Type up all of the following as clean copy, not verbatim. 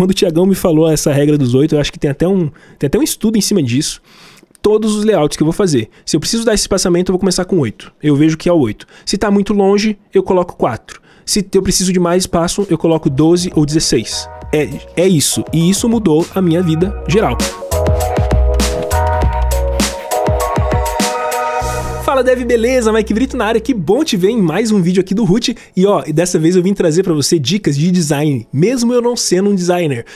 quando o Thiagão me falou essa regra dos 8, eu acho que tem até um estudo em cima disso. Todos os layouts que eu vou fazer. Se eu preciso dar esse espaçamento, eu vou começar com 8. Eu vejo que é o 8. Se tá muito longe, eu coloco 4. Se eu preciso de mais espaço, eu coloco 12 ou 16. É isso. E isso mudou a minha vida geral. Fala Dev, beleza? Mike Brito na área, que bom te ver em mais um vídeo aqui do Root. E ó, dessa vez eu vim trazer pra você dicas de design, mesmo eu não sendo um designer.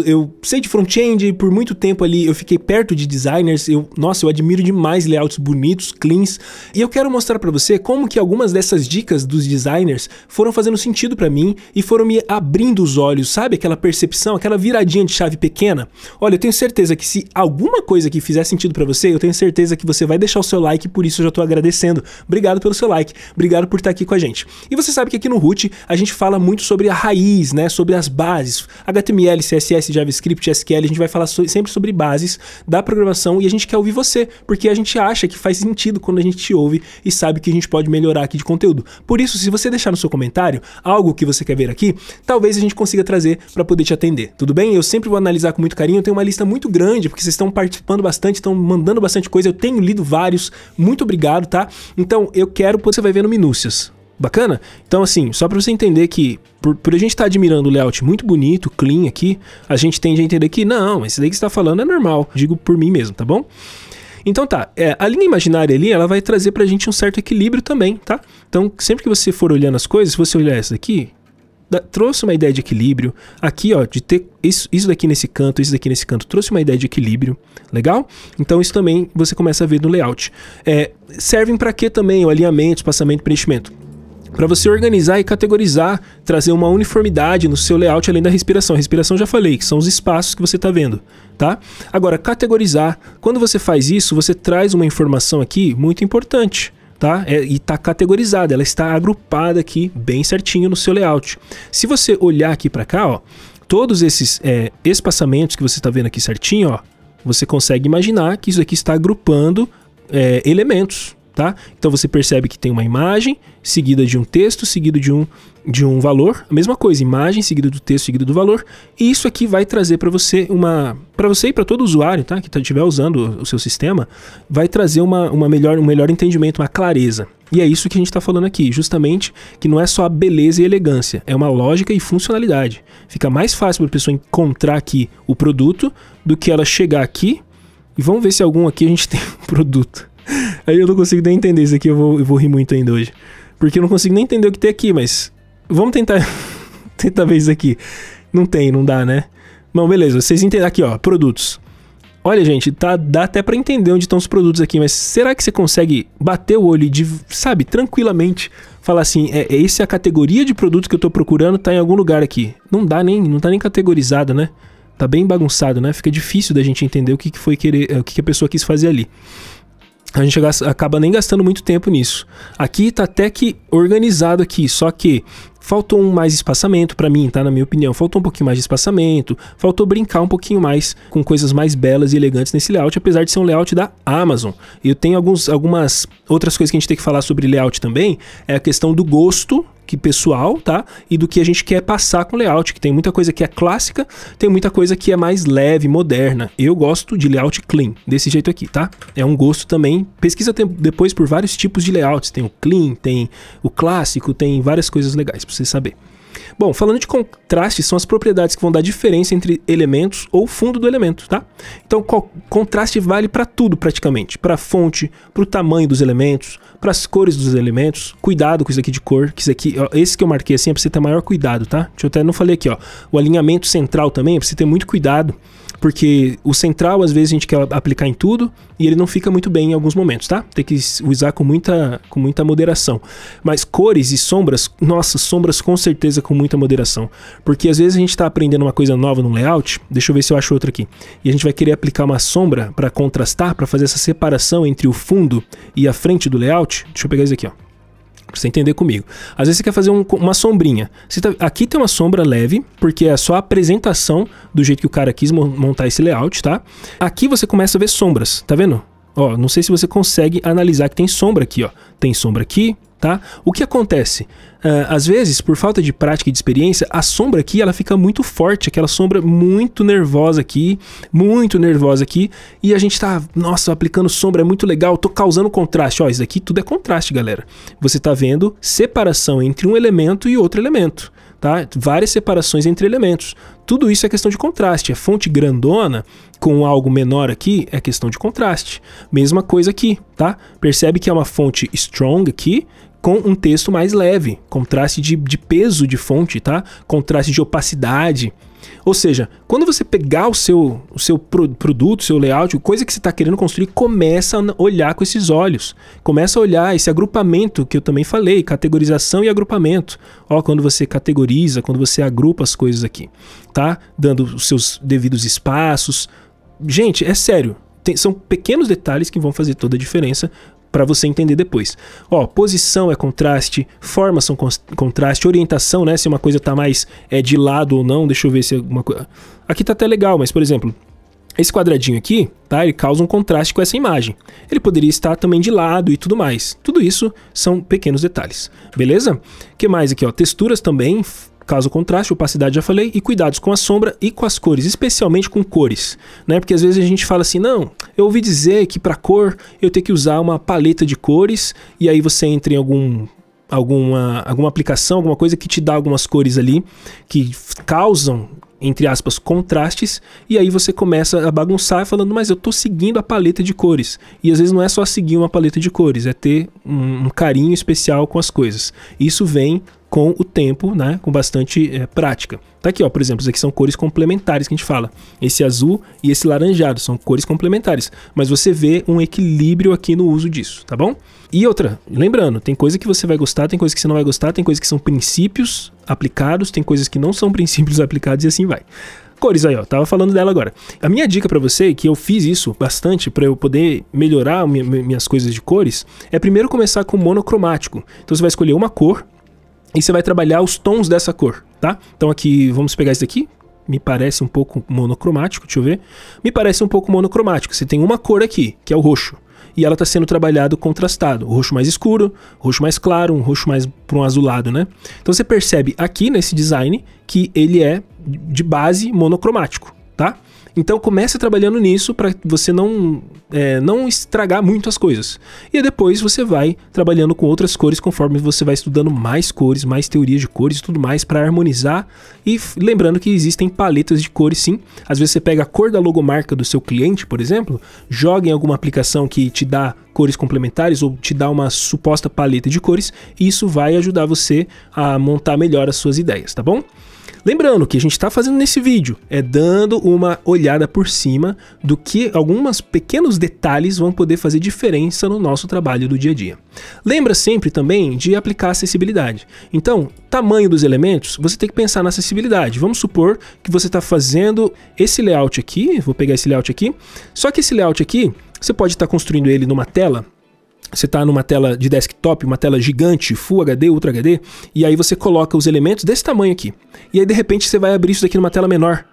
Eu sei de front-end, por muito tempo ali eu fiquei perto de designers, nossa, eu admiro demais layouts bonitos, cleans. E eu quero mostrar pra você como que algumas dessas dicas dos designers foram fazendo sentido pra mim e foram me abrindo os olhos, sabe? Aquela percepção, aquela viradinha de chave pequena. Olha, eu tenho certeza que se alguma coisa aqui fizer sentido pra você, eu tenho certeza que você vai deixar o seu like, por isso eu já tô agradecendo. Obrigado pelo seu like, obrigado por estar aqui com a gente. E você sabe que aqui no Root a gente fala muito sobre a raiz, né? Sobre as bases, HTML, CSS, JavaScript, SQL, a gente vai falar sempre sobre bases da programação e a gente quer ouvir você, porque a gente acha que faz sentido quando a gente te ouve e sabe que a gente pode melhorar aqui de conteúdo. Por isso, se você deixar no seu comentário algo que você quer ver aqui, talvez a gente consiga trazer para poder te atender, tudo bem? Eu sempre vou analisar com muito carinho, eu tenho uma lista muito grande, porque vocês estão participando bastante, estão mandando bastante coisa, eu tenho lido vários, muito obrigado, tá? Então eu quero, você vai vendo minúcias. Bacana? Então assim, só para você entender que por a gente estar admirando o layout muito bonito, clean aqui, a gente tende a entender que não, esse daí que você está falando é normal, digo por mim mesmo, tá bom? Então tá, a linha imaginária ali, ela vai trazer pra gente um certo equilíbrio também, tá? Então sempre que você for olhando as coisas, se você olhar essa daqui, trouxe uma ideia de equilíbrio, aqui ó, de ter isso daqui nesse canto, isso daqui nesse canto, trouxe uma ideia de equilíbrio, legal? Então isso também você começa a ver no layout. Servem para quê também? O alinhamento, espaçamento, preenchimento. Para você organizar e categorizar, trazer uma uniformidade no seu layout além da respiração. A respiração já falei, que são os espaços que você está vendo, tá? Agora, categorizar, quando você faz isso, você traz uma informação aqui muito importante, tá? E está categorizada, ela está agrupada aqui bem certinho no seu layout. Se você olhar aqui para cá, ó, todos esses espaçamentos que você está vendo aqui certinho, ó, você consegue imaginar que isso aqui está agrupando elementos, tá? Então você percebe que tem uma imagem seguida de um texto, seguido de um valor, a mesma coisa, imagem seguida do texto, seguido do valor, e isso aqui vai trazer para você e para todo usuário, tá? Que estiver usando o seu sistema, vai trazer um melhor entendimento, uma clareza. E é isso que a gente está falando aqui, justamente que não é só a beleza e elegância, é uma lógica e funcionalidade. Fica mais fácil para a pessoa encontrar aqui o produto do que ela chegar aqui e vamos ver se algum aqui a gente tem um produto. Aí eu não consigo nem entender isso aqui, eu vou rir muito ainda hoje. Porque eu não consigo nem entender o que tem aqui, mas vamos tentar ver isso aqui. Não dá, né? Bom, beleza, vocês entendem aqui, ó, produtos. Olha, gente, dá até pra entender onde estão os produtos aqui, mas será que você consegue bater o olho e, sabe, tranquilamente falar assim, essa é a categoria de produto que eu tô procurando, tá em algum lugar aqui. Não tá nem categorizado, né? Tá bem bagunçado, né? Fica difícil da gente entender o que a pessoa quis fazer ali. A gente acaba nem gastando muito tempo nisso. Aqui tá até que organizado aqui, só que faltou mais espaçamento pra mim, tá? Na minha opinião, faltou um pouquinho mais de espaçamento, faltou brincar um pouquinho mais com coisas mais belas e elegantes nesse layout, apesar de ser um layout da Amazon. E eu tenho algumas outras coisas que a gente tem que falar sobre layout também, é a questão do gosto pessoal, tá? E do que a gente quer passar com layout, que tem muita coisa que é clássica, tem muita coisa que é mais leve, moderna. Eu gosto de layout clean, desse jeito aqui, tá? É um gosto também. Pesquisa depois por vários tipos de layouts. Tem o clean, tem o clássico, tem várias coisas legais pra você saber. Bom, falando de contraste, são as propriedades que vão dar diferença entre elementos ou fundo do elemento, tá? Então, contraste vale para tudo praticamente, para a fonte, para o tamanho dos elementos, para as cores dos elementos. Cuidado com isso aqui de cor, que isso aqui, ó, esse que eu marquei assim é para você ter maior cuidado, tá? Deixa eu até não falei aqui, ó, o alinhamento central também é para você ter muito cuidado, porque o central às vezes a gente quer aplicar em tudo e ele não fica muito bem em alguns momentos, tá? Tem que usar com muita moderação. Mas cores e sombras, nossa, sombras com certeza com muita moderação. Porque às vezes a gente está aprendendo uma coisa nova no layout, deixa eu ver se eu acho outra aqui, e a gente vai querer aplicar uma sombra para contrastar, para fazer essa separação entre o fundo e a frente do layout. Deixa eu pegar isso aqui, ó, pra você entender comigo. Às vezes você quer fazer uma sombrinha. Aqui tem uma sombra leve, porque é só a apresentação do jeito que o cara quis montar esse layout, tá? Aqui você começa a ver sombras, tá vendo? Ó, não sei se você consegue analisar que tem sombra aqui, ó. Tem sombra aqui, tá? O que acontece? Às vezes, por falta de prática e de experiência, a sombra aqui, ela fica muito forte, aquela sombra muito nervosa aqui, e a gente tá, nossa, aplicando sombra, é muito legal, tô causando contraste. Ó, isso aqui tudo é contraste, galera. Você tá vendo separação entre um elemento e outro elemento, tá? Várias separações entre elementos. Tudo isso é questão de contraste. A fonte grandona com algo menor aqui é questão de contraste. Mesma coisa aqui, tá? Percebe que é uma fonte strong aqui, com um texto mais leve, contraste de peso de fonte, tá? Contraste de opacidade. Ou seja, quando você pegar o seu produto, o seu layout, coisa que você está querendo construir, começa a olhar com esses olhos. Começa a olhar esse agrupamento que eu também falei, categorização e agrupamento. Ó, quando você categoriza, quando você agrupa as coisas aqui, tá? Dando os seus devidos espaços. Gente, é sério, são pequenos detalhes que vão fazer toda a diferença para você entender depois. Ó, posição é contraste, formas são contraste, orientação, né? Se uma coisa tá mais de lado ou não, deixa eu ver se alguma coisa... Aqui tá até legal, mas por exemplo, esse quadradinho aqui, tá? Ele causa um contraste com essa imagem. Ele poderia estar também de lado e tudo mais. Tudo isso são pequenos detalhes, beleza? O que mais aqui, ó? Texturas também causa contraste, opacidade já falei, e cuidados com a sombra e com as cores, especialmente com cores, né? Porque às vezes a gente fala assim, não, eu ouvi dizer que para cor eu tenho que usar uma paleta de cores, e aí você entra em alguma aplicação, alguma coisa que te dá algumas cores ali, que causam, entre aspas, contrastes, e aí você começa a bagunçar falando, mas eu tô seguindo a paleta de cores. E às vezes não é só seguir uma paleta de cores, é ter um carinho especial com as coisas. Isso vem com o tempo, né, com bastante prática. Tá aqui, ó, por exemplo, isso aqui são cores complementares que a gente fala. Esse azul e esse laranjado são cores complementares, mas você vê um equilíbrio aqui no uso disso, tá bom? E outra, lembrando, tem coisa que você vai gostar, tem coisa que você não vai gostar, tem coisas que são princípios aplicados, tem coisas que não são princípios aplicados e assim vai. Cores aí, ó, tava falando dela agora. A minha dica pra você, que eu fiz isso bastante pra eu poder melhorar minhas coisas de cores, é primeiro começar com monocromático. Então você vai escolher uma cor e você vai trabalhar os tons dessa cor, tá? Então aqui, vamos pegar esse daqui. Me parece um pouco monocromático, deixa eu ver. Me parece um pouco monocromático. Você tem uma cor aqui, que é o roxo. E ela está sendo trabalhado contrastado. O roxo mais escuro, o roxo mais claro, um roxo mais para um azulado, né? Então você percebe aqui nesse design que ele é de base monocromático, tá? Então comece trabalhando nisso para você não estragar muito as coisas. E depois você vai trabalhando com outras cores conforme você vai estudando mais cores, mais teorias de cores e tudo mais para harmonizar. E lembrando que existem paletas de cores sim. Às vezes você pega a cor da logomarca do seu cliente, por exemplo, joga em alguma aplicação que te dá cores complementares ou te dá uma suposta paleta de cores e isso vai ajudar você a montar melhor as suas ideias, tá bom? Lembrando que a gente está fazendo nesse vídeo é dando uma olhada por cima do que alguns pequenos detalhes vão poder fazer diferença no nosso trabalho do dia a dia. Lembra sempre também de aplicar acessibilidade. Então, tamanho dos elementos, você tem que pensar na acessibilidade. Vamos supor que você está fazendo esse layout aqui, vou pegar esse layout aqui, só que esse layout aqui, você pode estar construindo ele numa tela. Você está numa tela de desktop, uma tela gigante, Full HD, Ultra HD, e aí você coloca os elementos desse tamanho aqui. E aí de repente você vai abrir isso daqui numa tela menor.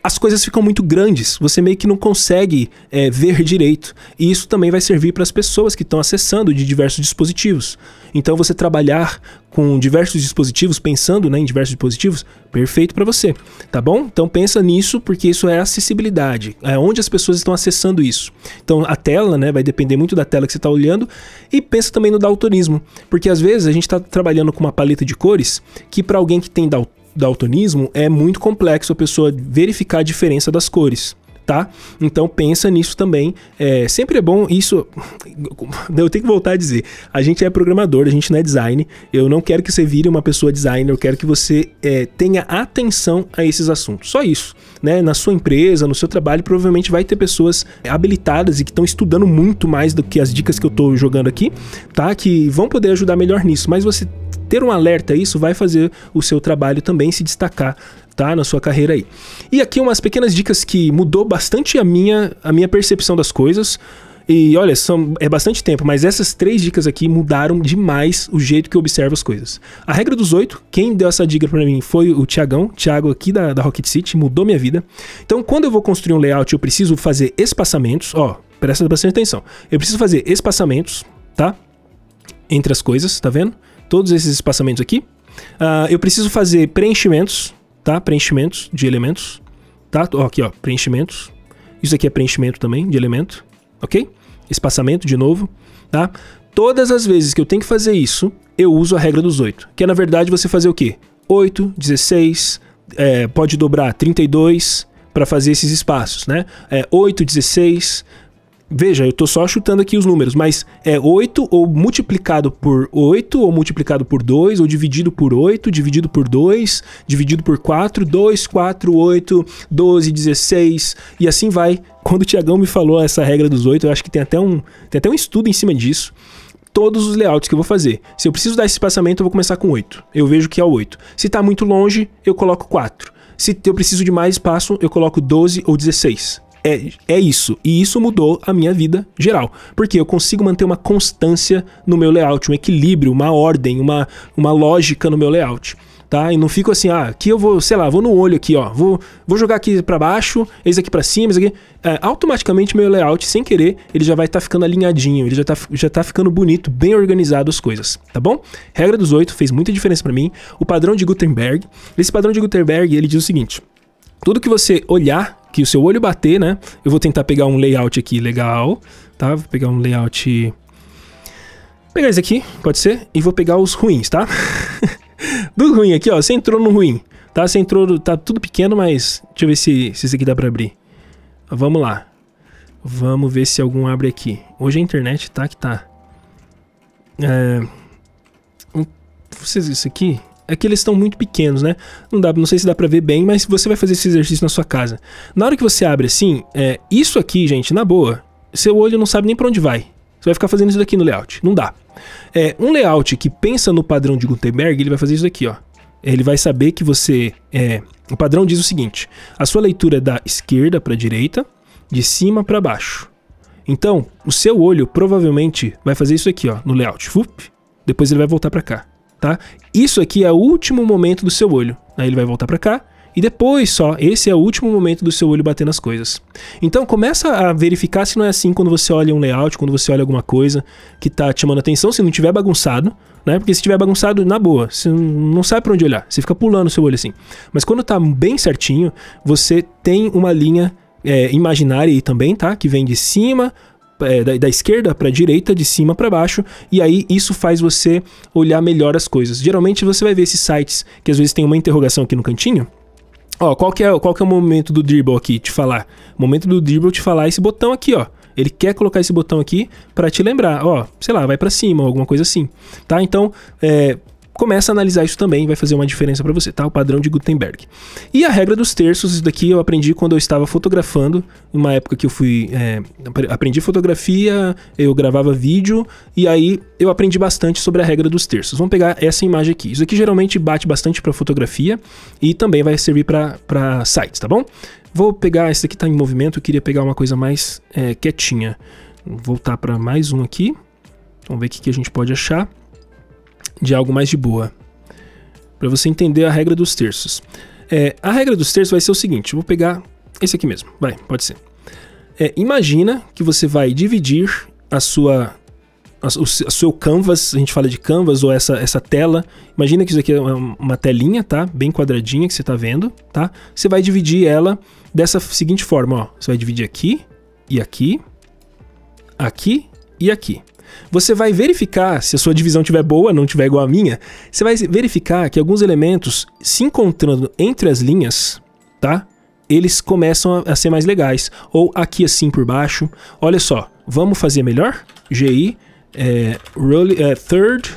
As coisas ficam muito grandes, você meio que não consegue ver direito. E isso também vai servir para as pessoas que estão acessando de diversos dispositivos. Então você trabalhar com diversos dispositivos, pensando, né, em diversos dispositivos, perfeito para você, tá bom? Então pensa nisso porque isso é acessibilidade, é onde as pessoas estão acessando isso. Então a tela, né, vai depender muito da tela que você está olhando e pensa também no daltonismo, porque às vezes a gente está trabalhando com uma paleta de cores que para alguém que tem daltonismo é muito complexo a pessoa verificar a diferença das cores, tá? Então pensa nisso também, sempre é bom isso, eu tenho que voltar a dizer, a gente é programador, a gente não é design, eu não quero que você vire uma pessoa designer, eu quero que você tenha atenção a esses assuntos, só isso, né? Na sua empresa, no seu trabalho, provavelmente vai ter pessoas habilitadas e que estão estudando muito mais do que as dicas que eu tô jogando aqui, tá? Que vão poder ajudar melhor nisso, mas você ter um alerta a isso vai fazer o seu trabalho também se destacar, tá, na sua carreira aí. E aqui umas pequenas dicas que mudou bastante a minha percepção das coisas. E olha, é bastante tempo, mas essas 3 dicas aqui mudaram demais o jeito que eu observo as coisas. A regra dos 8, quem deu essa dica pra mim foi o Thiago aqui da Rocket City, mudou minha vida. Então quando eu vou construir um layout eu preciso fazer espaçamentos, ó, presta bastante atenção. Eu preciso fazer espaçamentos, tá? entre as coisas, tá vendo? Todos esses espaçamentos aqui. Eu preciso fazer preenchimentos, tá? Preenchimentos de elementos, tá? Ó, aqui, ó, preenchimentos. Isso aqui é preenchimento também de elemento, ok? Espaçamento de novo, tá? Todas as vezes que eu tenho que fazer isso, eu uso a regra dos 8, que é na verdade você fazer o quê? 8, 16, pode dobrar 32 para fazer esses espaços, né? 8, 16... Veja, eu estou só chutando aqui os números, mas é 8 ou multiplicado por 8, ou multiplicado por 2, ou dividido por 8, dividido por 2, dividido por 4, 2, 4, 8, 12, 16, e assim vai. Quando o Tiagão me falou essa regra dos 8, eu acho que tem até um estudo em cima disso. Todos os layouts que eu vou fazer. Se eu preciso dar esse espaçamento, eu vou começar com 8. Eu vejo que é o 8. Se está muito longe, eu coloco 4. Se eu preciso de mais espaço, eu coloco 12 ou 16. É isso, e isso mudou a minha vida geral, porque eu consigo manter uma constância no meu layout, um equilíbrio, uma ordem, uma lógica no meu layout, tá? E não fico assim, aqui eu vou, sei lá, vou no olho aqui, ó, vou jogar aqui pra baixo, esse aqui pra cima, esse aqui, automaticamente meu layout, sem querer, ele já vai estar ficando alinhadinho, ele já tá ficando bonito, bem organizado as coisas, tá bom? Regra dos 8 fez muita diferença pra mim. O padrão de Gutenberg, esse padrão de Gutenberg, ele diz o seguinte: tudo que você olhar, que o seu olho bater, né? Eu vou tentar pegar um layout aqui legal, tá? Vou pegar um layout... Vou pegar esse aqui, pode ser? E vou pegar os ruins, tá? Do ruim aqui, ó. Você entrou no ruim, tá? Você entrou... Tá tudo pequeno, mas... Deixa eu ver se esse aqui dá pra abrir. Vamos lá. Vamos ver se algum abre aqui. Hoje a internet tá que tá. Isso aqui... É que eles estão muito pequenos, né? Não sei se dá pra ver bem, mas você vai fazer esse exercício na sua casa. Na hora que você abre assim, isso aqui, gente, na boa, seu olho não sabe nem pra onde vai. Você vai ficar fazendo isso daqui no layout. Não dá. Um layout que pensa no padrão de Gutenberg, ele vai fazer isso daqui, ó. Ele vai saber que você... O padrão diz o seguinte: a sua leitura é da esquerda pra direita, de cima pra baixo. Então, o seu olho provavelmente vai fazer isso aqui, ó, no layout. Depois ele vai voltar pra cá. Tá? Isso aqui é o último momento do seu olho. Aí ele vai voltar pra cá. E depois só, esse é o último momento do seu olho bater nas coisas. Então começa a verificar se não é assim quando você olha um layout, quando você olha alguma coisa que tá te chamando atenção, se não tiver bagunçado, né? Porque se tiver bagunçado, na boa, você não sabe pra onde olhar. Você fica pulando o seu olho assim. Mas quando tá bem certinho, você tem uma linha imaginária aí também, tá? Que vem de cima... Da esquerda para a direita, de cima para baixo, e aí isso faz você olhar melhor as coisas. Geralmente você vai ver esses sites que às vezes tem uma interrogação aqui no cantinho. Ó, qual que é o momento do Dribbble aqui te falar? O momento do Dribbble te falar esse botão aqui, ó. Ele quer colocar esse botão aqui para te lembrar, ó, sei lá, vai para cima ou alguma coisa assim, tá? Então, começa a analisar isso também, vai fazer uma diferença para você, tá? O padrão de Gutenberg. E a regra dos terços, isso daqui eu aprendi quando eu estava fotografando, uma época que eu fui... aprendi fotografia, eu gravava vídeo, e aí eu aprendi bastante sobre a regra dos terços. Vamos pegar essa imagem aqui. Isso aqui geralmente bate bastante para fotografia e também vai servir para sites, tá bom? Vou pegar, esse aqui tá em movimento, eu queria pegar uma coisa mais quietinha. Vou voltar para mais um aqui. Vamos ver o que a gente pode achar de algo mais de boa, para você entender a regra dos terços. A regra dos terços vai ser o seguinte: eu vou pegar esse aqui mesmo, pode ser. Imagina que você vai dividir o seu canvas, a gente fala de canvas, ou essa tela. Imagina que isso aqui é uma telinha, tá? Bem quadradinha que você tá vendo, tá? Você vai dividir ela dessa seguinte forma, ó. Você vai dividir aqui e aqui, aqui e aqui. Você vai verificar, se a sua divisão estiver boa, não estiver igual a minha, você vai verificar que alguns elementos se encontrando entre as linhas, tá? Eles começam a ser mais legais. Ou aqui assim por baixo. Olha só, vamos fazer melhor? GI, third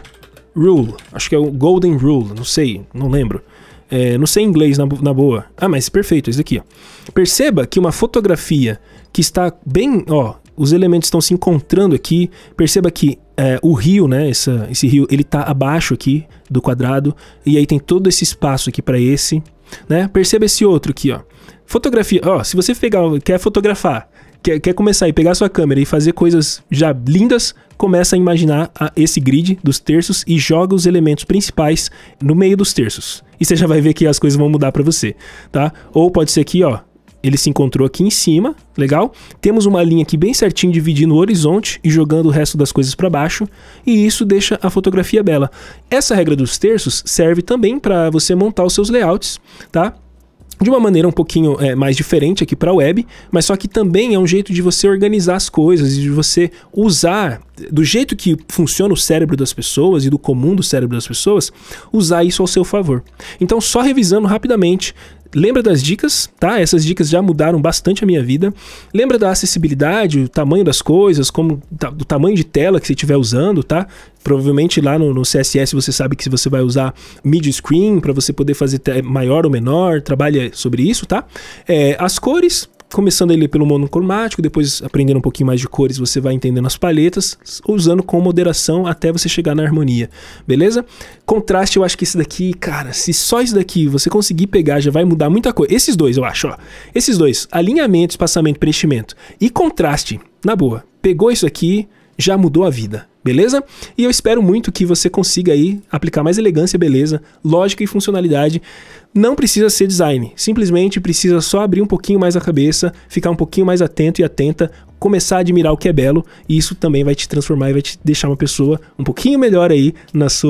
rule, acho que é o golden rule, não sei, não lembro. Não sei inglês na boa. Mas perfeito, isso aqui, ó. Perceba que uma fotografia que está bem, ó, os elementos estão se encontrando aqui. Perceba que o rio, né, esse rio, ele tá abaixo aqui do quadrado, e aí tem todo esse espaço aqui para esse, né? Perceba esse outro aqui, ó. Fotografia, ó, se você quer fotografar, quer começar e pegar sua câmera e fazer coisas já lindas, começa a imaginar esse grid dos terços e joga os elementos principais no meio dos terços. E você já vai ver que as coisas vão mudar para você, tá? Ou pode ser aqui, ó, ele se encontrou aqui em cima, legal? Temos uma linha aqui bem certinho dividindo o horizonte e jogando o resto das coisas para baixo, e isso deixa a fotografia bela. Essa regra dos terços serve também para você montar os seus layouts, tá? De uma maneira um pouquinho mais diferente aqui para a web, mas só que também é um jeito de você organizar as coisas e de você usar, do jeito que funciona o cérebro das pessoas e do comum do cérebro das pessoas, usar isso ao seu favor. Então, só revisando rapidamente, lembra das dicas, tá? Essas dicas já mudaram bastante a minha vida. Lembra da acessibilidade, o tamanho das coisas, como do tamanho de tela que você estiver usando, tá? Provavelmente lá no CSS você sabe que se você vai usar media screen para você poder fazer maior ou menor, trabalha sobre isso, tá? As cores, começando ali pelo monocromático, depois aprendendo um pouquinho mais de cores, você vai entendendo as palhetas, usando com moderação até você chegar na harmonia, beleza? Contraste, eu acho que esse daqui, cara, se só isso daqui você conseguir pegar, já vai mudar muita coisa. Esses dois, eu acho, ó. Esses dois, alinhamento, espaçamento, preenchimento e contraste, na boa, pegou isso aqui, já mudou a vida, beleza? E eu espero muito que você consiga aí aplicar mais elegância, beleza, lógica e funcionalidade. Não precisa ser design, simplesmente precisa só abrir um pouquinho mais a cabeça, ficar um pouquinho mais atento e atenta, começar a admirar o que é belo, e isso também vai te transformar e vai te deixar uma pessoa um pouquinho melhor aí nos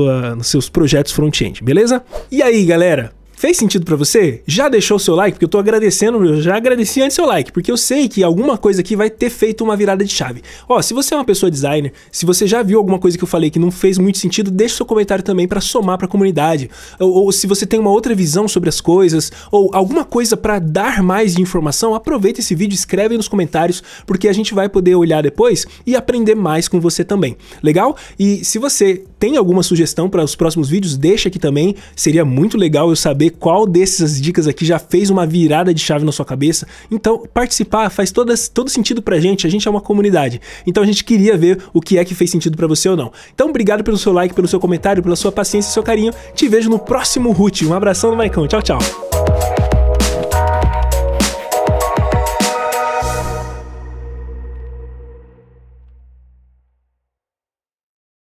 seus projetos front-end, beleza? E aí, galera? Fez sentido pra você? Já deixou o seu like? Porque eu tô agradecendo, eu já agradeci antes seu like, porque eu sei que alguma coisa aqui vai ter feito uma virada de chave. Ó, se você é uma pessoa designer, se você já viu alguma coisa que eu falei que não fez muito sentido, deixa seu comentário também pra somar pra comunidade. Ou se você tem uma outra visão sobre as coisas, ou alguma coisa pra dar mais de informação, aproveita esse vídeo, escreve aí nos comentários, porque a gente vai poder olhar depois e aprender mais com você também. Legal? E se você tem alguma sugestão para os próximos vídeos, deixa aqui também. Seria muito legal eu saber qual dessas dicas aqui já fez uma virada de chave na sua cabeça. Então, participar faz todo sentido pra gente. A gente é uma comunidade. Então, a gente queria ver o que é que fez sentido pra você ou não. Então, obrigado pelo seu like, pelo seu comentário, pela sua paciência e seu carinho. Te vejo no próximo Root. Um abração do Maicon. Tchau, tchau.